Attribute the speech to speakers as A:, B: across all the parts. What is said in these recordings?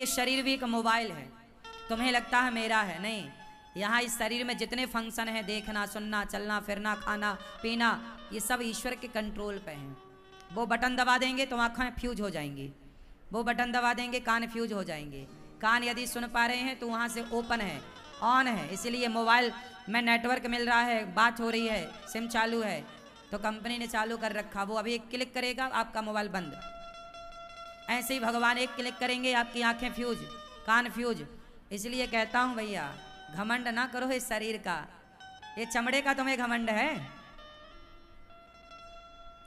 A: शरीर भी एक मोबाइल है। तुम्हें लगता है मेरा है, नहीं। यहाँ इस शरीर में जितने फंक्शन हैं, देखना, सुनना, चलना फिरना, खाना पीना, ये सब ईश्वर के कंट्रोल पे हैं। वो बटन दबा देंगे तो आँखें फ्यूज हो जाएंगी, वो बटन दबा देंगे कान फ्यूज हो जाएंगे। कान यदि सुन पा रहे हैं तो वहाँ से ओपन है, ऑन है। इसीलिए मोबाइल में नेटवर्क मिल रहा है, बात हो रही है, सिम चालू है, तो कंपनी ने चालू कर रखा। वो अभी एक क्लिक करेगा, आपका मोबाइल बंद। ऐसे ही भगवान एक क्लिक करेंगे, आपकी आंखें फ्यूज, कान फ्यूज। इसलिए कहता हूँ भैया, घमंड ना करो इस शरीर का। ये चमड़े का तुम्हें घमंड है,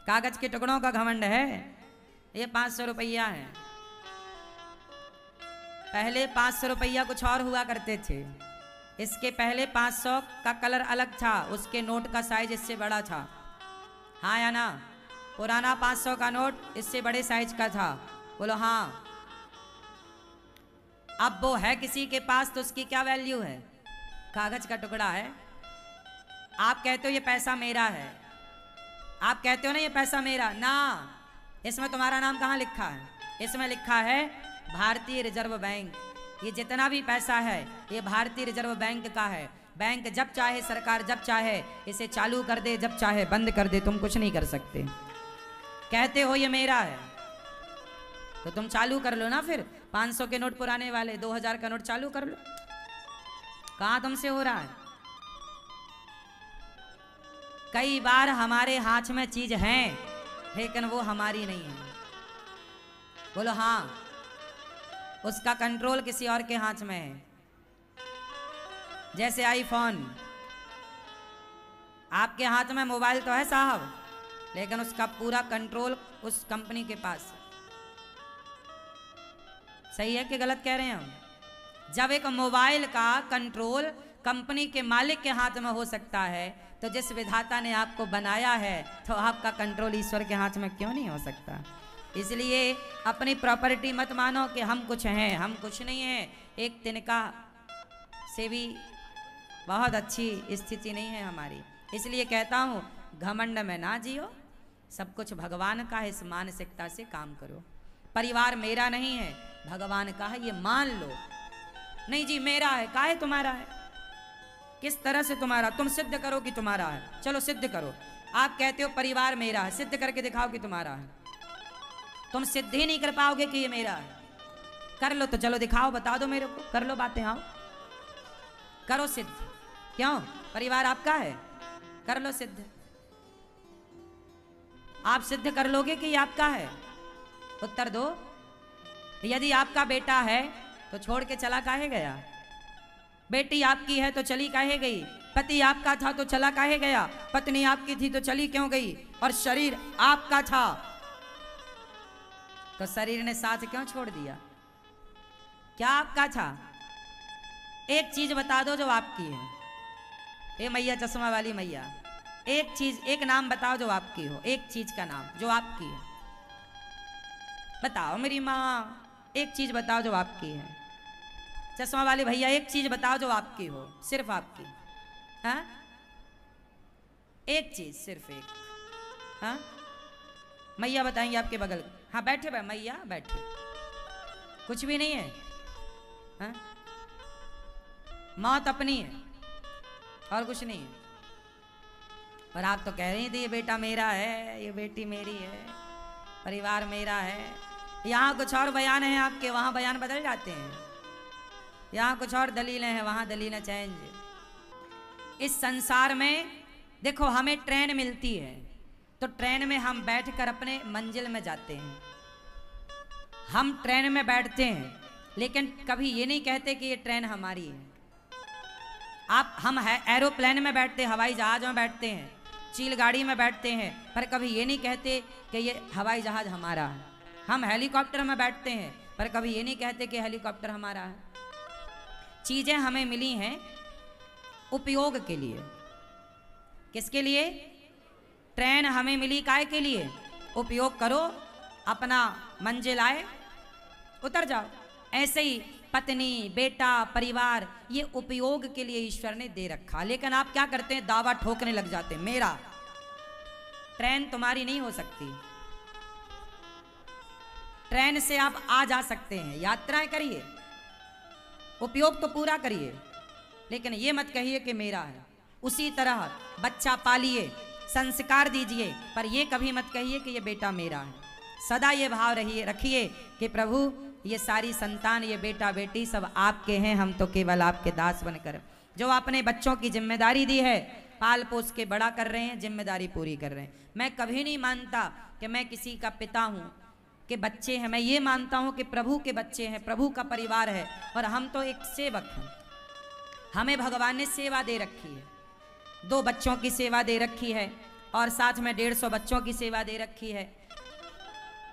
A: कागज के टुकड़ों का घमंड है। ये 500 रुपया है। पहले 500 रुपया कुछ और हुआ करते थे। इसके पहले 500 का कलर अलग था, उसके नोट का साइज इससे बड़ा था। हाँ या ना? पुराना 500 का नोट इससे बड़े साइज का था। बोलो हाँ। अब वो है किसी के पास तो उसकी क्या वैल्यू है? कागज का टुकड़ा है। आप कहते हो ये पैसा मेरा है, आप कहते हो ना ये पैसा मेरा ना, इसमें तुम्हारा नाम कहाँ लिखा है? इसमें लिखा है भारतीय रिजर्व बैंक। ये जितना भी पैसा है ये भारतीय रिजर्व बैंक का है। बैंक जब चाहे, सरकार जब चाहे इसे चालू कर दे, जब चाहे बंद कर दे, तुम कुछ नहीं कर सकते। कहते हो ये मेरा है तो तुम चालू कर लो ना। फिर 500 के नोट पुराने वाले 2000 का नोट चालू कर लो। कहाँ तुमसे हो रहा है? कई बार हमारे हाथ में चीज है लेकिन वो हमारी नहीं है। बोलो हाँ। उसका कंट्रोल किसी और के हाथ में है। जैसे आईफोन, आपके हाथ में मोबाइल तो है साहब, लेकिन उसका पूरा कंट्रोल उस कंपनी के पास है। सही है कि गलत कह रहे हैं हम? जब एक मोबाइल का कंट्रोल कंपनी के मालिक के हाथ में हो सकता है, तो जिस विधाता ने आपको बनाया है तो आपका कंट्रोल ईश्वर के हाथ में क्यों नहीं हो सकता? इसलिए अपनी प्रॉपर्टी मत मानो कि हम कुछ हैं, हम कुछ नहीं हैं। एक तिनका से भी बहुत अच्छी स्थिति नहीं है हमारी। इसलिए कहता हूँ घमंड में ना जियो, सब कुछ भगवान का है, इस मानसिकता से काम करो। परिवार मेरा नहीं है, भगवान का है, ये मान लो। नहीं जी मेरा है, काहे तुम्हारा है? किस तरह से तुम्हारा? तुम सिद्ध करो कि तुम्हारा है। चलो सिद्ध करो। आप कहते हो परिवार मेरा है, सिद्ध करके दिखाओ कि तुम्हारा है। तुम सिद्ध ही नहीं कर पाओगे कि ये मेरा है। कर लो तो चलो दिखाओ, बता दो मेरे को, कर लो बातें, आओ करो सिद्ध। क्यों? परिवार आपका है, कर लो सिद्ध। आप सिद्ध कर लोगे कि ये आपका है? उत्तर दो। यदि आपका बेटा है तो छोड़ के चला काहे गया? बेटी आपकी है तो चली काहे गई? पति आपका था तो चला काहे गया? पत्नी आपकी थी तो चली क्यों गई? और शरीर आपका था तो शरीर ने साथ क्यों छोड़ दिया? क्या आपका था? एक चीज बता दो जो आपकी है। ए मैया, चश्मा वाली मैया, एक चीज, एक नाम बताओ जो आपकी हो। एक चीज का नाम जो आपकी है बताओ। मेरी माँ, एक चीज बताओ जो आपकी है। चश्मा वाले भैया, एक चीज बताओ जो आपकी हो, सिर्फ आपकी। हाँ, एक चीज, सिर्फ एक। हाँ, मैया बताएंगे आपके बगल। हाँ बैठे भाई, मैया बैठे। कुछ भी नहीं है। हाँ, मौत अपनी है और कुछ नहीं है। पर आप तो कह रही थी ये बेटा मेरा है, ये बेटी मेरी है, परिवार मेरा है। यहाँ कुछ और बयान है आपके, वहाँ बयान बदल जाते हैं। यहाँ कुछ और दलीलें हैं, वहाँ दलीलें चेंज। इस संसार में देखो, हमें ट्रेन मिलती है तो ट्रेन में हम बैठकर अपने मंजिल में जाते हैं। हम ट्रेन में बैठते हैं लेकिन कभी ये नहीं कहते कि ये ट्रेन हमारी है। हम है एरोप्लेन में बैठते हैं, हवाई जहाज में बैठते हैं, चील गाड़ी में बैठते हैं, पर कभी ये नहीं कहते कि ये हवाई जहाज हमारा है। हम हेलीकॉप्टर में बैठते हैं पर कभी ये नहीं कहते कि हेलीकॉप्टर हमारा है। चीजें हमें मिली हैं उपयोग के लिए। किसके लिए? ट्रेन हमें मिली काहे के लिए? उपयोग करो, अपना मंजिल आए उतर जाओ। ऐसे ही पत्नी, बेटा, परिवार, ये उपयोग के लिए ईश्वर ने दे रखा। लेकिन आप क्या करते हैं? दावा ठोकने लग जाते हैं मेरा। ट्रेन तुम्हारी नहीं हो सकती। ट्रेन से आप आ जा सकते हैं, यात्राएं करिए, उपयोग तो पूरा करिए, लेकिन ये मत कहिए कि मेरा है। उसी तरह बच्चा पालिए, संस्कार दीजिए, पर ये कभी मत कहिए कि ये बेटा मेरा है। सदा ये भाव रखिए कि प्रभु ये सारी संतान, ये बेटा बेटी सब आपके हैं, हम तो केवल आपके दास बनकर जो अपने बच्चों की जिम्मेदारी दी है पाल पोस के बड़ा कर रहे हैं, जिम्मेदारी पूरी कर रहे हैं। मैं कभी नहीं मानता कि मैं किसी का पिता हूँ कि बच्चे हैं, मैं ये मानता हूँ कि प्रभु के बच्चे हैं, प्रभु का परिवार है और हम तो एक सेवक हैं। हमें भगवान ने सेवा दे रखी है, 2 बच्चों की सेवा दे रखी है और साथ में 150 बच्चों की सेवा दे रखी है,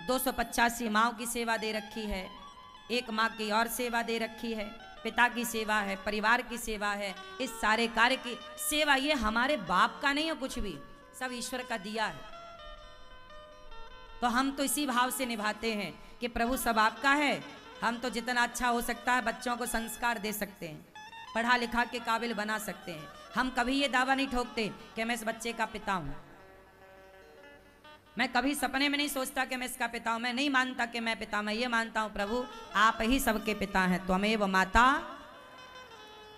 A: 285 माँओं की सेवा दे रखी है, 1 माँ की और सेवा दे रखी है, पिता की सेवा है, परिवार की सेवा है, इस सारे कार्य की सेवा। ये हमारे बाप का नहीं है, कुछ भी सब ईश्वर का दिया है। तो हम तो इसी भाव से निभाते हैं कि प्रभु सब आपका है, हम तो जितना अच्छा हो सकता है बच्चों को संस्कार दे सकते हैं, पढ़ा लिखा के काबिल बना सकते हैं। हम कभी ये दावा नहीं ठोकते कि मैं इस बच्चे का पिता हूं। मैं कभी सपने में नहीं सोचता कि मैं इसका पिता हूं। मैं नहीं मानता कि मैं पिता, मैं ये मानता हूं प्रभु आप ही सबके पिता हैं, त्वमेव माता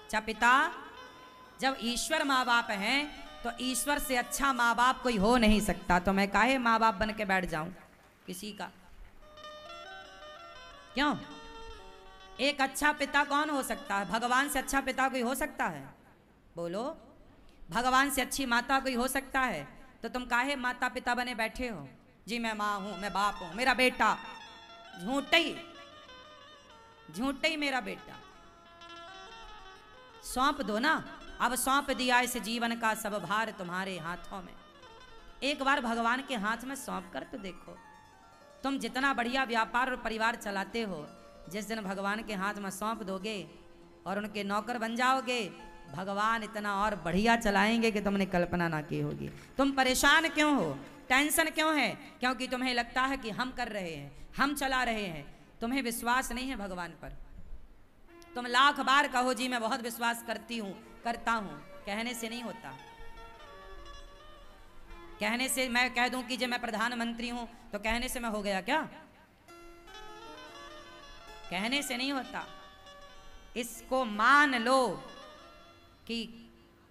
A: च पिता। जब ईश्वर माँ बाप हैं तो ईश्वर से अच्छा माँ बाप कोई हो नहीं सकता। तो मैं काहे माँ बाप बन के बैठ जाऊं किसी का? क्यों? एक अच्छा पिता कौन हो सकता है? भगवान से अच्छा पिता कोई हो सकता है? बोलो। भगवान से अच्छी माता कोई हो सकता है? तो तुम काहे माता पिता बने बैठे हो? जी मैं माँ हूं, मैं बाप हूं, मेरा बेटा। झूठे ही मेरा बेटा। सौंप दो ना, अब सौंप दिया इस जीवन का सब भार तुम्हारे हाथों में। एक बार भगवान के हाथ में सौंप कर तो देखो। तुम जितना बढ़िया व्यापार और परिवार चलाते हो, जिस दिन भगवान के हाथ में सौंप दोगे और उनके नौकर बन जाओगे, भगवान इतना और बढ़िया चलाएंगे कि तुमने कल्पना ना की होगी। तुम परेशान क्यों हो? टेंशन क्यों है? क्योंकि तुम्हें लगता है कि हम कर रहे हैं, हम चला रहे हैं। तुम्हें विश्वास नहीं है भगवान पर। तुम लाख बार कहो जी मैं बहुत विश्वास करती हूँ, करता हूँ, कहने से नहीं होता। कहने से मैं कह दूं कि जो मैं प्रधानमंत्री हूं तो कहने से मैं हो गया क्या? कहने से नहीं होता। इसको मान लो कि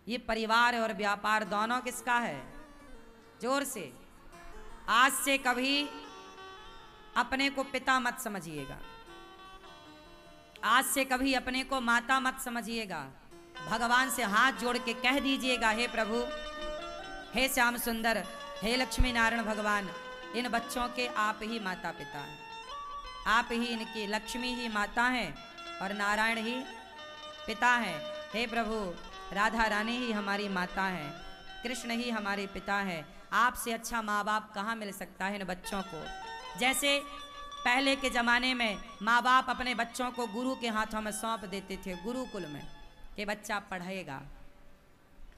A: ये परिवार और व्यापार दोनों किसका है? जोर से। आज से कभी अपने को पिता मत समझिएगा, आज से कभी अपने को माता मत समझिएगा। भगवान से हाथ जोड़ के कह दीजिएगा, हे प्रभु, हे श्याम सुंदर, हे लक्ष्मी नारायण भगवान, इन बच्चों के आप ही माता पिता हैं, आप ही इनकी लक्ष्मी ही माता हैं और नारायण ही पिता हैं। हे प्रभु, राधा रानी ही हमारी माता हैं, कृष्ण ही हमारे पिता हैं। आपसे अच्छा माँ बाप कहाँ मिल सकता है इन बच्चों को? जैसे पहले के ज़माने में माँ बाप अपने बच्चों को गुरु के हाथों में सौंप देते थे, गुरुकुल में, कि बच्चा पढ़ेगा,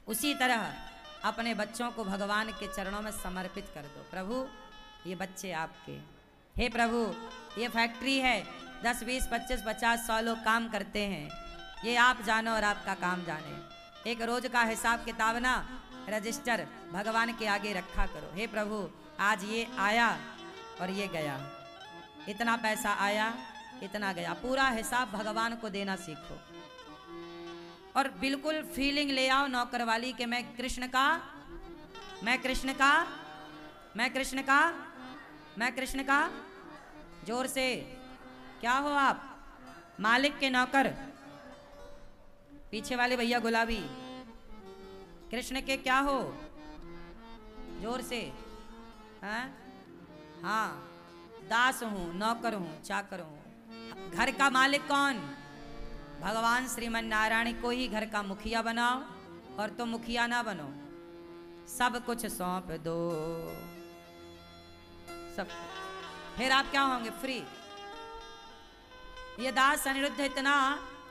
A: उसी तरह अपने बच्चों को भगवान के चरणों में समर्पित कर दो। प्रभु ये बच्चे आपके। हे प्रभु, ये फैक्ट्री है, 10, 20, 25, 50, 100 लोग काम करते हैं, ये आप जानो और आपका काम जाने। एक रोज का हिसाब किताब ना, रजिस्टर भगवान के आगे रखा करो। हे प्रभु, आज ये आया और ये गया, इतना पैसा आया, इतना गया, पूरा हिसाब भगवान को देना सीखो। और बिल्कुल फीलिंग ले आओ नौकर वाली कि मैं कृष्ण का, मैं कृष्ण का, मैं कृष्ण का, मैं कृष्ण का। जोर से। क्या हो आप? मालिक के नौकर। पीछे वाले भैया गुलाबी, कृष्ण के क्या हो? जोर से। हैं? हाँ, दास हूं, नौकर हूं, चाकर हूं। घर का मालिक कौन? भगवान श्रीमन नारायण को ही घर का मुखिया बनाओ और तुम मुखिया ना बनो। सब कुछ सौंप दो, सब, फिर आप क्या होंगे? फ्री। ये दास अनिरुद्ध इतना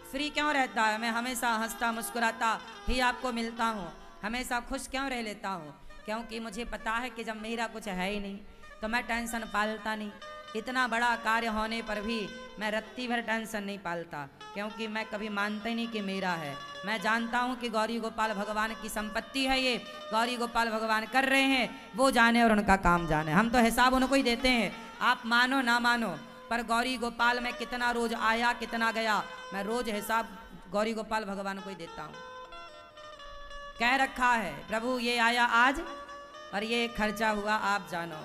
A: फ्री क्यों रहता है? मैं हमेशा हंसता मुस्कुराता ही आपको मिलता हूँ, हमेशा खुश क्यों रह लेता हूँ? क्योंकि मुझे पता है कि जब मेरा कुछ है ही नहीं तो मैं टेंशन पालता नहीं। इतना बड़ा कार्य होने पर भी मैं रत्ती भर टेंशन नहीं पालता, क्योंकि मैं कभी मानता ही नहीं कि मेरा है। मैं जानता हूँ कि गौरी गोपाल भगवान की संपत्ति है, ये गौरी गोपाल भगवान कर रहे हैं, वो जाने और उनका काम जाने, हम तो हिसाब उनको ही देते हैं। आप मानो ना मानो, पर गौरी गोपाल में कितना रोज आया कितना गया, मैं रोज हिसाब गौरी गोपाल भगवान को ही देता हूँ। कह रखा है प्रभु ये आया आज और ये खर्चा हुआ आप जानो,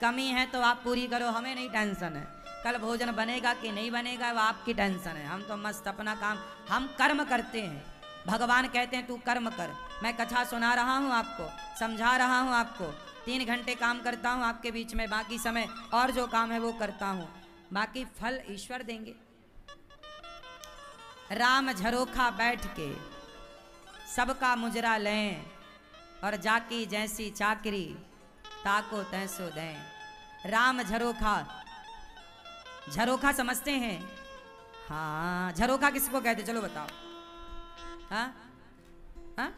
A: कमी है तो आप पूरी करो, हमें नहीं टेंशन है। कल भोजन बनेगा कि नहीं बनेगा वो आपकी टेंशन है, हम तो मस्त अपना काम, हम कर्म करते हैं। भगवान कहते हैं तू कर्म कर, मैं कथा सुना रहा हूँ आपको, समझा रहा हूँ आपको, 3 घंटे काम करता हूँ आपके बीच में, बाकी समय और जो काम है वो करता हूँ, बाकी फल ईश्वर देंगे। राम झरोखा बैठ के सबका मुजरा लें और जाकी जैसी चाकरी ताको तैसो दें। राम झरोखा, झरोखा समझते हैं? हाँ, झरोखा किसको कहते चलो बताओ। हाँ हाँ,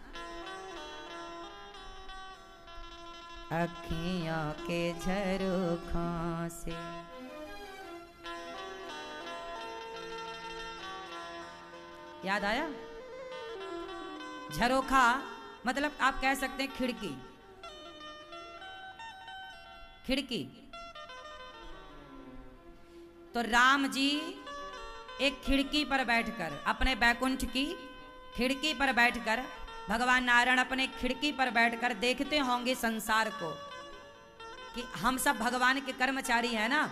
A: अखियों के झरोखों से याद आया? झरोखा मतलब आप कह सकते हैं खिड़की, खिड़की। तो राम जी एक खिड़की पर बैठकर, अपने बैकुंठ की खिड़की पर बैठकर, भगवान नारायण अपने खिड़की पर बैठकर देखते होंगे संसार को कि हम सब भगवान के कर्मचारी हैं ना।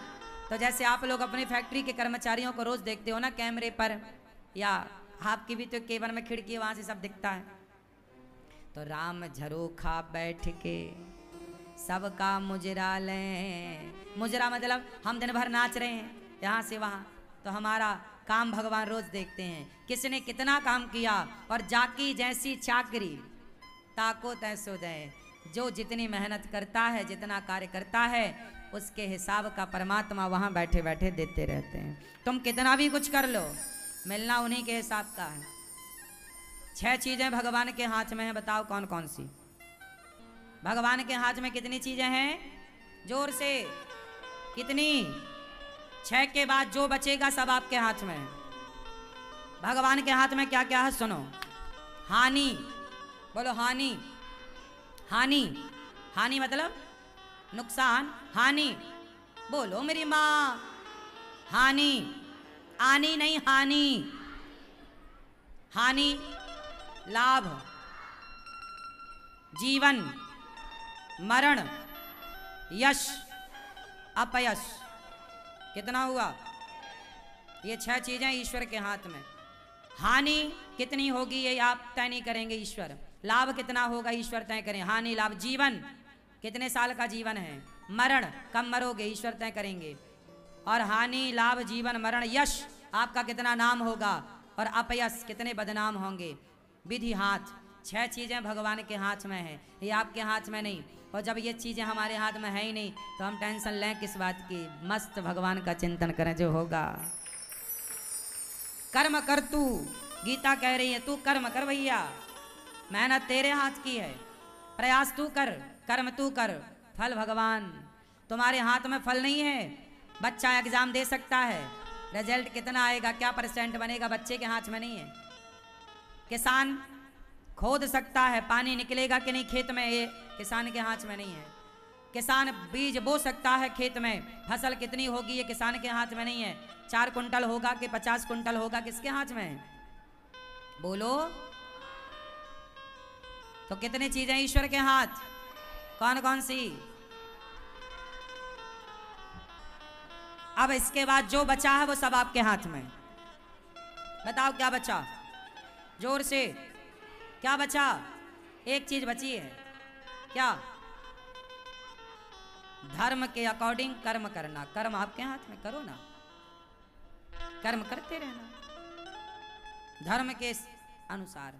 A: तो जैसे आप लोग अपनी फैक्ट्री के कर्मचारियों को रोज देखते हो ना कैमरे पर, या आपकी भी तो केबल में खिड़की है, वहां से सब दिखता है। तो राम झरोखा बैठ के सबका मुजरा लें। मुजरा मतलब हम दिन भर नाच रहे हैं यहाँ से वहाँ, तो हमारा काम भगवान रोज देखते हैं, किसने कितना काम किया। और जाकी जैसी चाकरी ताको तैसो दे, जो जितनी मेहनत करता है, जितना कार्य करता है, उसके हिसाब का परमात्मा वहाँ बैठे बैठे देते रहते हैं। तुम कितना भी कुछ कर लो, मिलना उन्हीं के हिसाब का है। 6 चीजें भगवान के हाथ में हैं, बताओ कौन कौन सी? भगवान के हाथ में कितनी चीजें हैं? जोर से कितनी? 6 के बाद जो बचेगा सब आपके हाथ में है। भगवान के हाथ में क्या क्या है सुनो। हानि, बोलो हानि। हानि, हानि मतलब नुकसान। हानि बोलो मेरी माँ। हानि, आनी नहीं, हानि। हानि लाभ, जीवन, मरण, यश, अपयश। कितना हुआ? ये 6 चीजें ईश्वर के हाथ में। हानि कितनी होगी ये आप तय नहीं करेंगे, ईश्वर। लाभ कितना होगा ईश्वर तय करें। हानि लाभ। जीवन कितने साल का जीवन है, मरण कब मरोगे ईश्वर तय करेंगे। और हानि लाभ जीवन मरण, यश आपका कितना नाम होगा, और अपयश कितने बदनाम होंगे। विधि हाथ। 6 चीजें भगवान के हाथ में है, ये आपके हाथ में नहीं। और जब ये चीजें हमारे हाथ में है ही नहीं तो हम टेंशन लें किस बात की। मस्त भगवान का चिंतन करें, जो होगा। कर्म कर तू, गीता कह रही है तू कर्म कर भैया, मेहनत तेरे हाथ की है, प्रयास तू कर, कर्म तू कर, फल भगवान। तुम्हारे हाथ में फल नहीं है। बच्चा एग्जाम दे सकता है, रिजल्ट कितना आएगा, क्या परसेंट बनेगा, बच्चे के हाथ में नहीं है। किसान खोद सकता है, पानी निकलेगा कि नहीं खेत में, ये किसान के हाथ में नहीं है। किसान बीज बो सकता है खेत में, फसल कितनी होगी ये किसान के हाथ में नहीं है। 4 कुंटल होगा कि 50 कुंटल होगा, किसके हाथ में है? बोलो। तो कितनी चीजें ईश्वर के हाथ, कौन कौन सी? अब इसके बाद जो बचा है वो सब आपके हाथ में। बताओ क्या बचा, जोर से क्या बचा? एक चीज बची है, क्या? धर्म के अकॉर्डिंग कर्म करना। कर्म आपके हाथ में, करो ना, कर्म करते रहना धर्म के अनुसार।